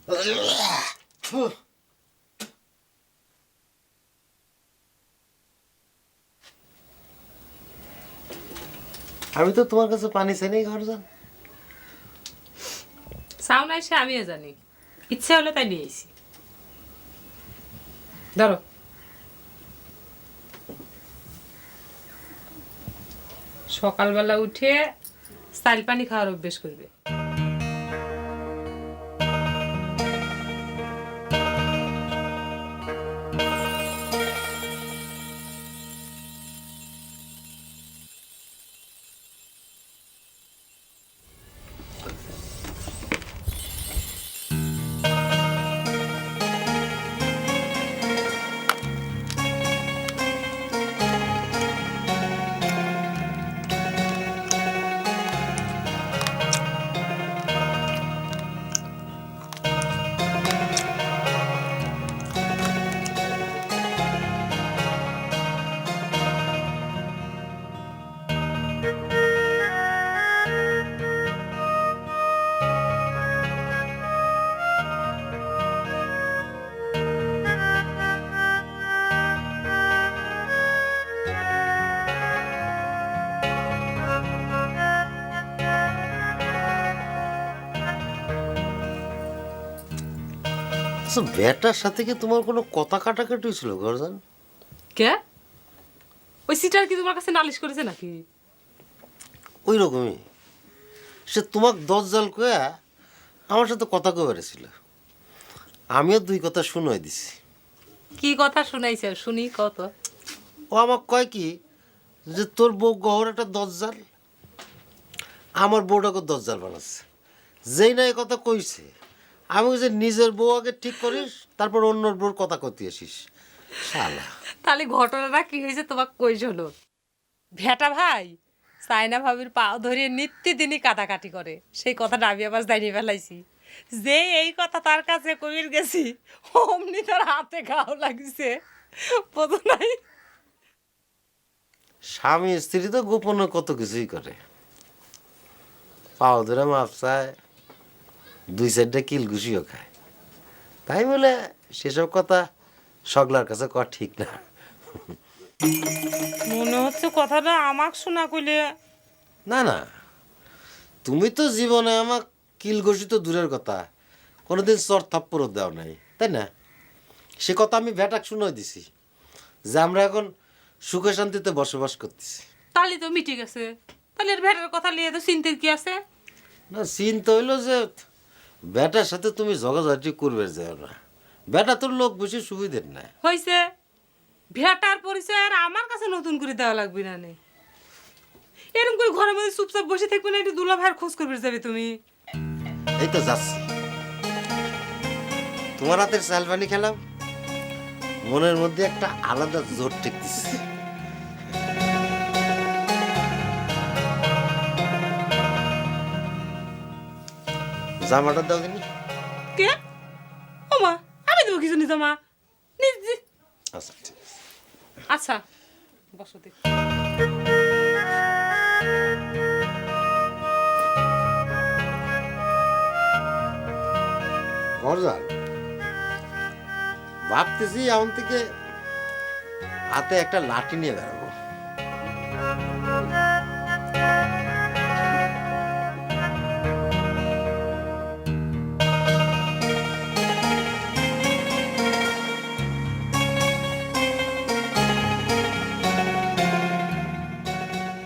আমি তো তোমার কাছে পানি চাই নাই ঘরজান। চাও না এসে আমিও জানি, ইচ্ছে হলে তাই নিয়ে এসি। ধরো। সকালবেলা উঠে স্টাইল পানি খাওয়ার অভ্যেস করবে। আচ্ছা, বেটার সাথে কি তোমার কোনো কথা কাটাকাটি ছিল ঘরজান? কে? ওই সিটার কি তোমার কাছে নালিশ করেছে নাকি? ওই রকমই, সে তোমাকে দজ্জাল কয়া আমার সাথে কথা কয়ে বেড়েছিল। আমিও দুই কথা শুনাই দিছি। কি কথা শুনাইছে শুনি কত? ও আমাকে কয় কি যে তোর বউ গহর একটা দজ্জাল, আমার বউটাকে দজ্জাল বানাচ্ছে। যেই না এই কথা কইছে, আমি যে নিজের বউ আগে ঠিক করিস, তারপর অন্যর বউর কথা কইতে আসিস শালা। তাহলে ঘটনাটা কি হয়েছে তোমাকে কই হলো? ভেটা ভাই সাইনা ভাবির পাও ধরিয়ে নিত্যদিনই কাটাকাটি করে, সেই কথাটা আমি আবার জানিয়ে ফেলাইছি। যে এই কথা তার কাছে কবির গেছি, অমনি তার হাতে ঘাও লাগিছে, বোঝো নাই? স্বামী স্ত্রী তো গোপনে কত কিছুই করে, পাও ধরে মাপ চায়, দুই সাইডটা কিল ঘুষিও খায়। তাই বলে সেসব কথা সকলার কাছে কওয়া ঠিক না। মনে হচ্ছে কথাটা আমাকে শোনা কইলে। না না, তুমি তো জীবনে আমার কিল ঘষি তো দূরের কথা, কোনোদিন চর থাপ্পড়ও দেও নাই, তাই না? সে কথা আমি ভেটাক শুনে দিছি যে আমরা এখন সুখে শান্তিতে বসবাস করতেছি। তাহলে তো মিটে গেছে, তাহলে এর ভেটার কথা নিয়ে তো চিন্তির কি আছে? না, চিন্তা হইলো যে বেটার সাথে তুমি ঝগড়াঝাটি করবে যাও না, বেটা তোর লোক বেশি সুবিধের না। হয়েছে, ভেটার পরিচয় আর আমার কাছে নতুন করে দেওয়া লাগবে না নে। এরকম করে ঘরের মধ্যে চুপচাপ বসে থাকবে না, একটু দুলা ভাইয়ের খোঁজ করবে যাবে তুমি। এই তো যাচ্ছি, তোমার হাতের চাল পানি খেলাম, মনের মধ্যে একটা আলাদা জোর ঠেকতেছে। জামাটা দাও দিনি। কে? ও মা, আমি দেবো কিছু নিতে মা, নিজে। আচ্ছা ঠিক আছে। আচ্ছা বসতি। ঘরজান, ভাবতেছি এখন থেকে হাতে একটা লাঠি নিয়ে বেড়াবো।